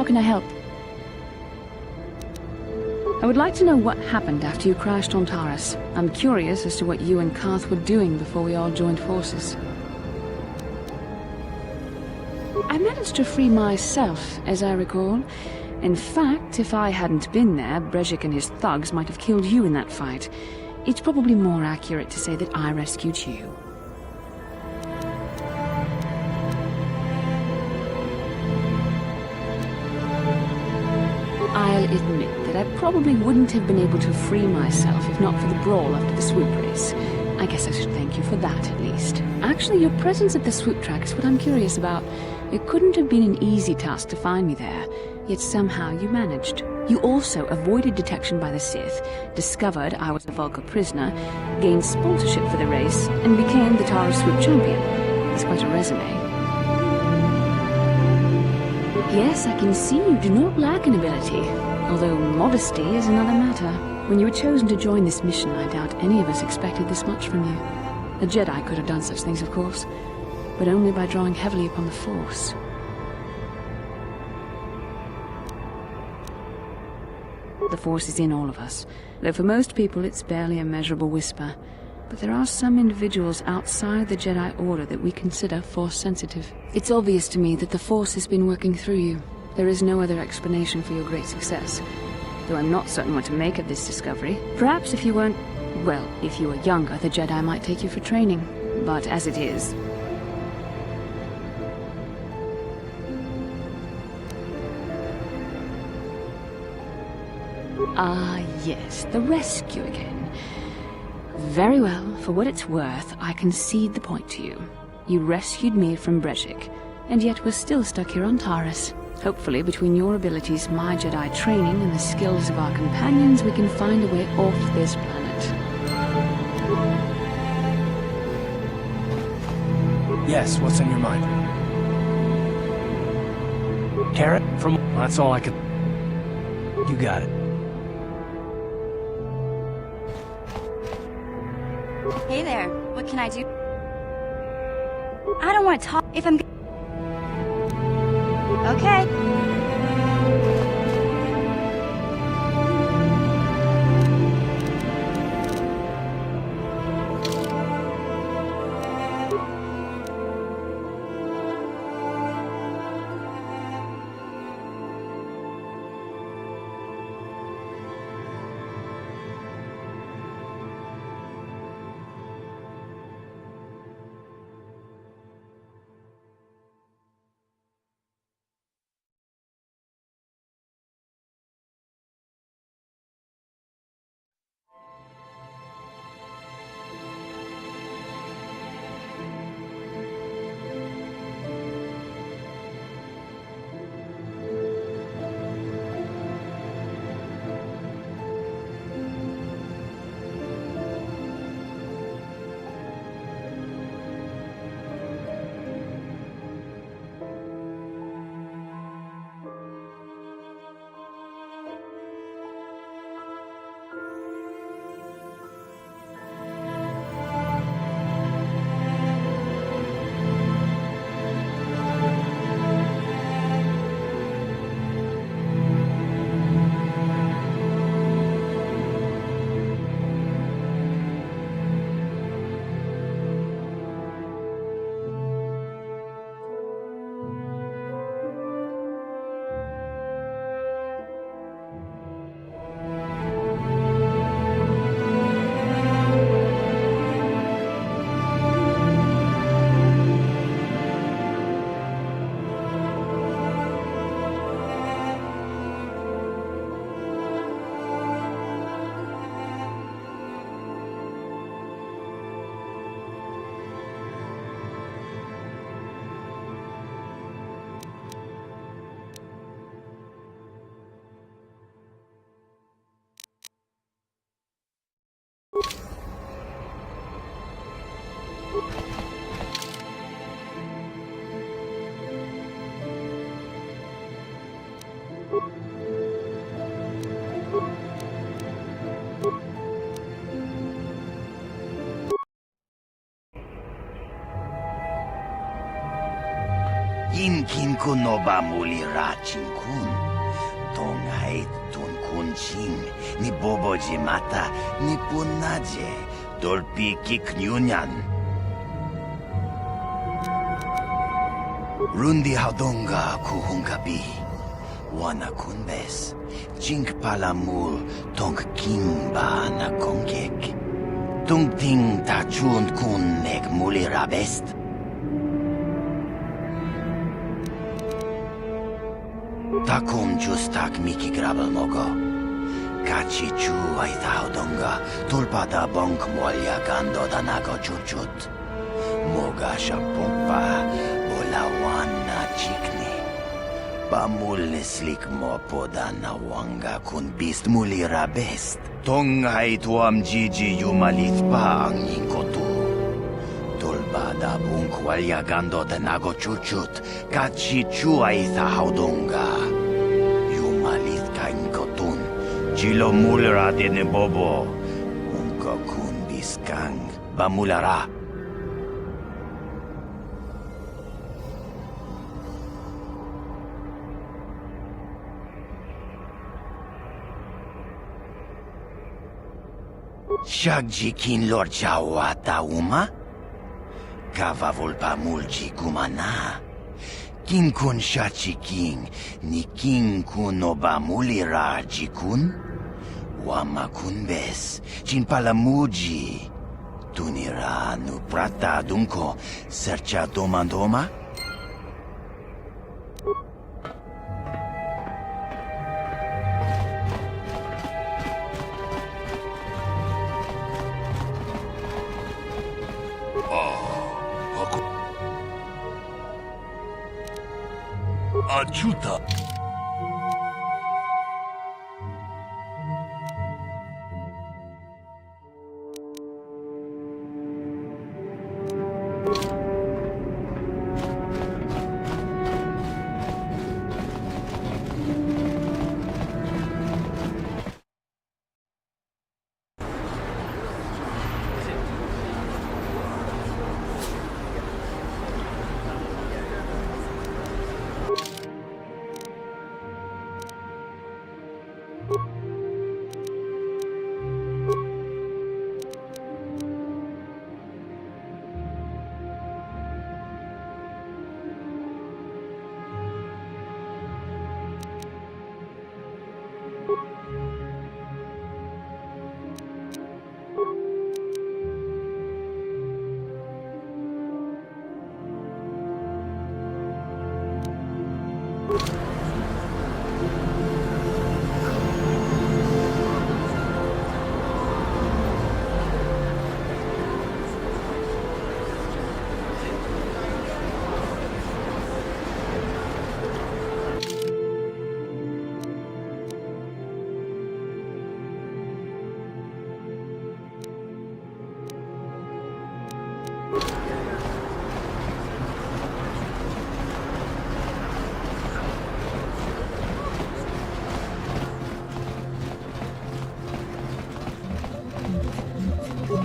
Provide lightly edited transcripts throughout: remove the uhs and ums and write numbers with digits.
How can I help? I would like to know what happened after you crashed on Taurus. I'm curious as to what you and Carth were doing before we all joined forces. I managed to free myself, as I recall. In fact, if I hadn't been there, Brejik and his thugs might have killed you in that fight. It's probably more accurate to say that I rescued you. I'll admit that I probably wouldn't have been able to free myself if not for the brawl after the swoop race. I guess I should thank you for that, at least. Actually, your presence at the swoop track is what I'm curious about. It couldn't have been an easy task to find me there, yet somehow you managed. You also avoided detection by the Sith, discovered I was a Vulgar prisoner, gained sponsorship for the race, and became the Taurus swoop champion. That's quite a resume. Yes, I can see you do not lack an ability, although modesty is another matter. When you were chosen to join this mission, I doubt any of us expected this much from you. A Jedi could have done such things, of course, but only by drawing heavily upon the Force. The Force is in all of us, though for most people it's barely a measurable whisper. But there are some individuals outside the Jedi Order that we consider Force-sensitive. It's obvious to me that the Force has been working through you. There is no other explanation for your great success, though I'm not certain what to make of this discovery. Perhaps if you weren't... well, if you were younger, the Jedi might take you for training. But as it is... Ah, yes, the rescue again. Very well, for what it's worth, I concede the point to you. You rescued me from Brejik, and yet we're still stuck here on Taurus. Hopefully, between your abilities, my Jedi training, and the skills of our companions, we can find a way off this planet. Yes, what's on your mind? Carrot? From... that's all I can... You got it. Hey there, what can I do? I don't want to talk if I'm... Okay. Inkin kun no ba muli rachin kun. Tong hait tun kun ching. Ni boboji mata ni punaje. Dolpi kiknyunyan. Rundi haudonga kuhungabi. Wana kunbes. Jink palamul tong kimba na kongek. Tung ting ta chun kun nek muli rabest. Takum justak miki grabel mogo. Kachi chu ay haudonga. Tulpa da bonk molya gando da nago chuchut. Moga shampumpa. Olawan na chikni. Pamul slik mo poda na wanga kun bist muli rabest. Tong ay tuam jiji yumalit pa ang yingkotu. Tulba da bunk walya gando da nago chuchut. Kachi chu ay haudonga. Yumalit ka inkotun. Chilo mulera dine bobo. Unko kun biskang. Bamulara. Shagjikin lor chawa tauma? Kava volpa mulji gumana. Kin kun shachiking ni kin kun oba mulira jikun? Wama kun bes, chin palamuji. Tunira nu prata dunko, sercha domandoma? Ajuta.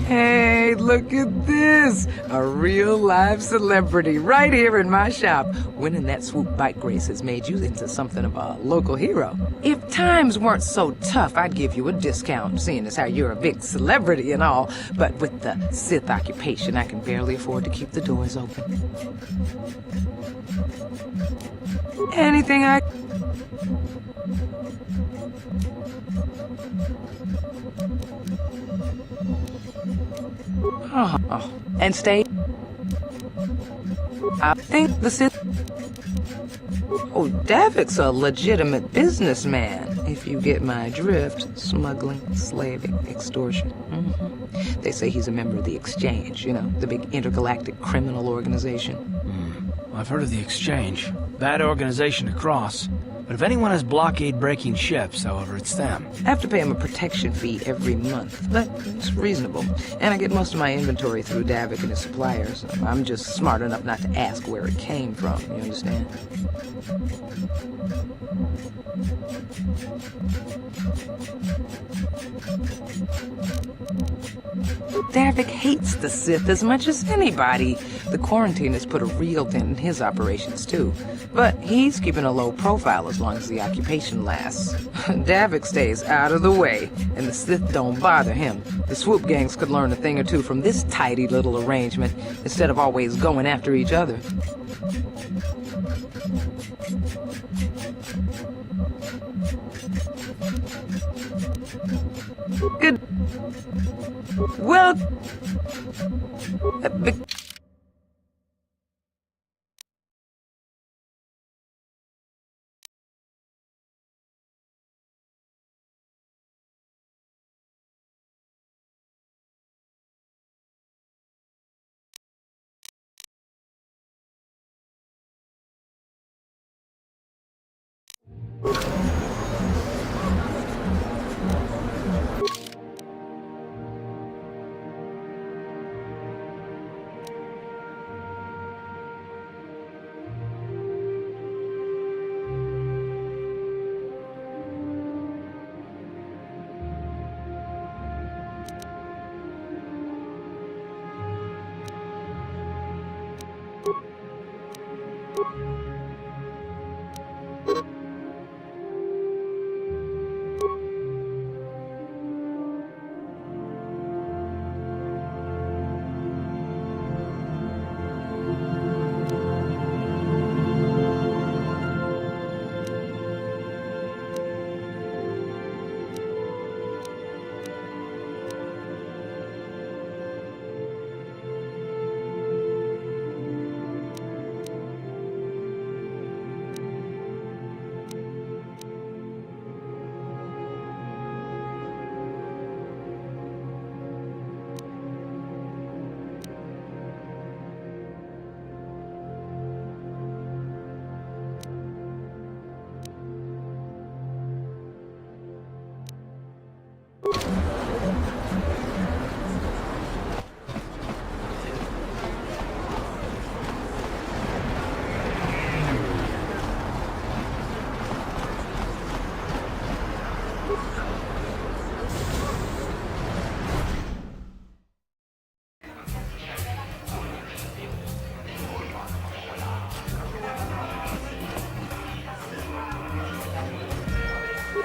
Hey, look at this! A real live celebrity right here in my shop. Winning that swoop bike race has made you into something of a local hero. If times weren't so tough, I'd give you a discount, seeing as how you're a big celebrity and all. But with the Sith occupation, I can barely afford to keep the doors open. Anything I... Oh, and stay. I think the Sith. Oh, Davik's a legitimate businessman, if you get my drift. Smuggling, slaving, extortion. They say he's a member of the Exchange, you know, the big intergalactic criminal organization. I've heard of the Exchange. Bad organization to cross. But if anyone has blockade-breaking ships, however, it's them. I have to pay him a protection fee every month, but it's reasonable. And I get most of my inventory through Davik and his suppliers. I'm just smart enough not to ask where it came from, you understand? Davik hates the Sith as much as anybody. The quarantine has put a real dent in his operations, too. But he's keeping a low profile as long as the occupation lasts. Davik stays out of the way, and the Sith don't bother him. The swoop gangs could learn a thing or two from this tidy little arrangement, instead of always going after each other. Good. Well...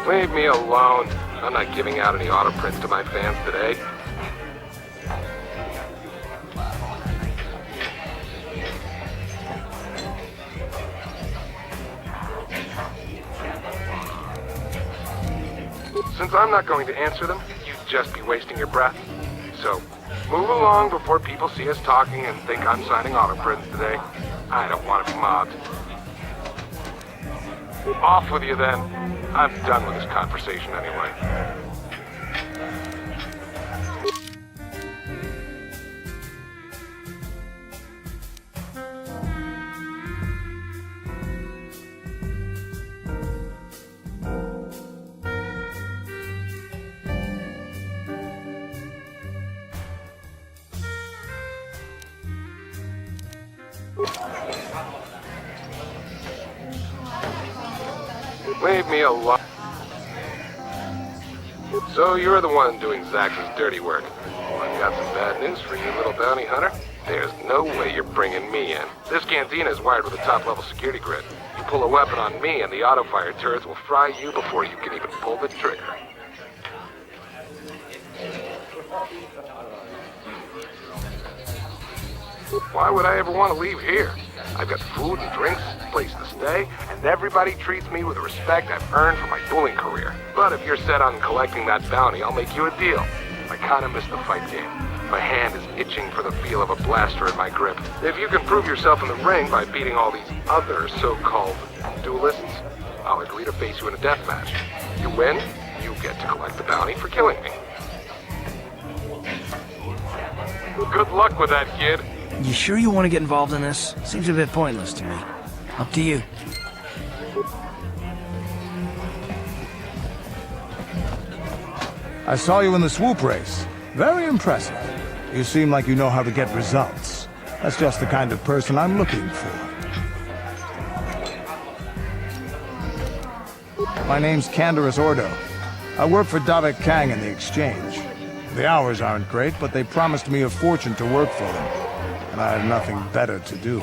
Leave me alone. I'm not giving out any auto prints to my fans today. Since I'm not going to answer them, you'd just be wasting your breath. So, move along before people see us talking and think I'm signing auto prints today. I don't want to be mobbed. Off with you then. I'm done with this conversation anyway. Leave me alone. So you're the one doing Zax's dirty work. Well, I've got some bad news for you, little bounty hunter. There's no way you're bringing me in. This cantina is wired with a top-level security grid. You pull a weapon on me and the auto-fire turrets will fry you before you can even pull the trigger. Why would I ever want to leave here? I've got food and drinks, a place to stay, and everybody treats me with the respect I've earned for my dueling career. But if you're set on collecting that bounty, I'll make you a deal. I kinda missed the fight game. My hand is itching for the feel of a blaster in my grip. If you can prove yourself in the ring by beating all these other so-called duelists, I'll agree to face you in a death match. You win, you get to collect the bounty for killing me. Good luck with that, kid. You sure you want to get involved in this? Seems a bit pointless to me. Up to you. I saw you in the swoop race. Very impressive. You seem like you know how to get results. That's just the kind of person I'm looking for. My name's Canderous Ordo. I work for Davik Kang in the Exchange. The hours aren't great, but they promised me a fortune to work for them. And I have nothing better to do.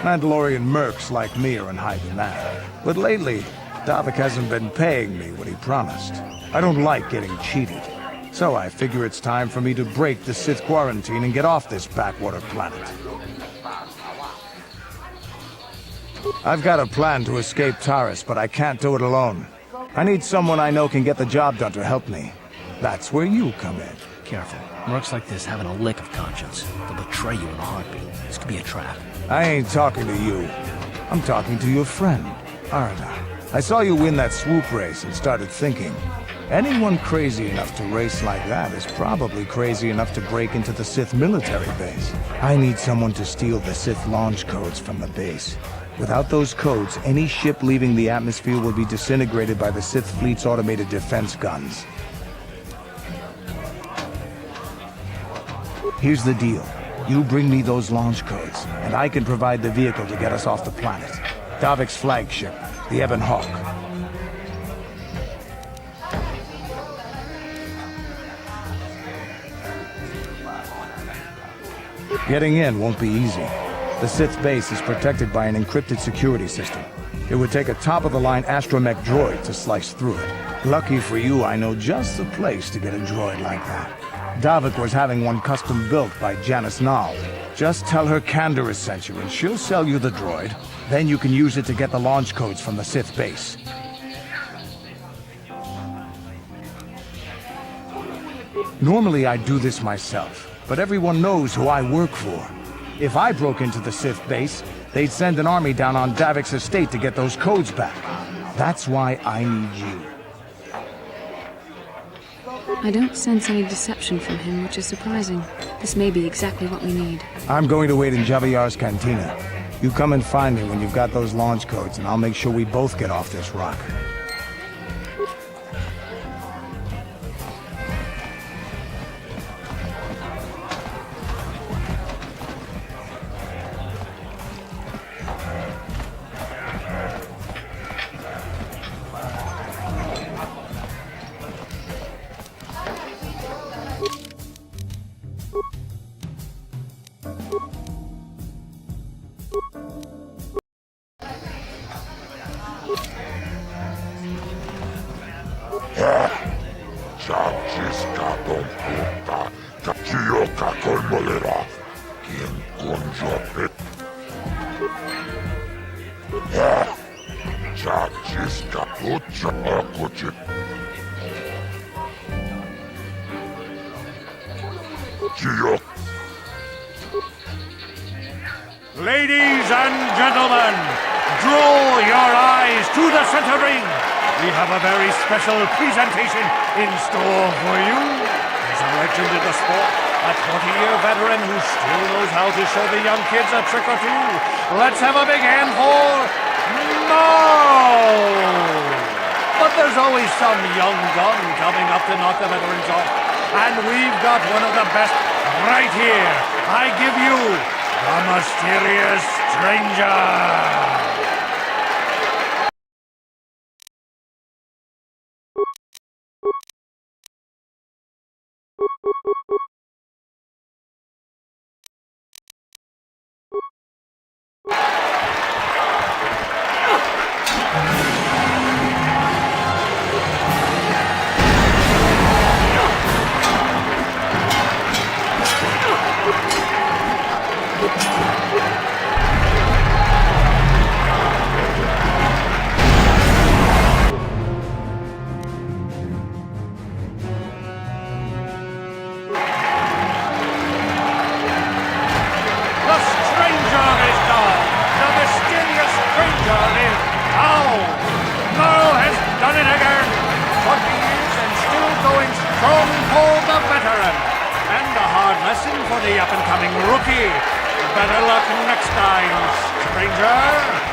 Mandalorian mercs like me are in high demand. But lately, Davik hasn't been paying me what he promised. I don't like getting cheated. So I figure it's time for me to break the Sith quarantine and get off this backwater planet. I've got a plan to escape Taris, but I can't do it alone. I need someone I know can get the job done to help me. That's where you come in. Careful. Mercs like this haven't a lick of conscience. They'll betray you in a heartbeat. This could be a trap. I ain't talking to you. I'm talking to your friend, Arda. I saw you win that swoop race and started thinking, anyone crazy enough to race like that is probably crazy enough to break into the Sith military base. I need someone to steal the Sith launch codes from the base. Without those codes, any ship leaving the atmosphere will be disintegrated by the Sith fleet's automated defense guns. Here's the deal. You bring me those launch codes, and I can provide the vehicle to get us off the planet. Davik's flagship, the Ebon Hawk. Getting in won't be easy. The Sith base is protected by an encrypted security system. It would take a top-of-the-line astromech droid to slice through it. Lucky for you, I know just the place to get a droid like that. Davik was having one custom built by Janice Nall. Just tell her Canderous sent you and she'll sell you the droid. Then you can use it to get the launch codes from the Sith base. Normally I'd do this myself, but everyone knows who I work for. If I broke into the Sith base, they'd send an army down on Davik's estate to get those codes back. That's why I need you. I don't sense any deception from him, which is surprising. This may be exactly what we need. I'm going to wait in Javiar's cantina. You come and find me when you've got those launch codes, and I'll make sure we both get off this rock. Ladies and gentlemen, draw your eyes to the center ring. We have a very special presentation in store for you. He's a legend in the sport, a 20-year veteran who still knows how to show the young kids a trick or two. Let's have a big hand for Mo! But there's always some young gun coming up to knock the veterans off. And we've got one of the best right here. I give you the Mysterious Stranger! For the up-and-coming rookie. Better luck next time, stranger.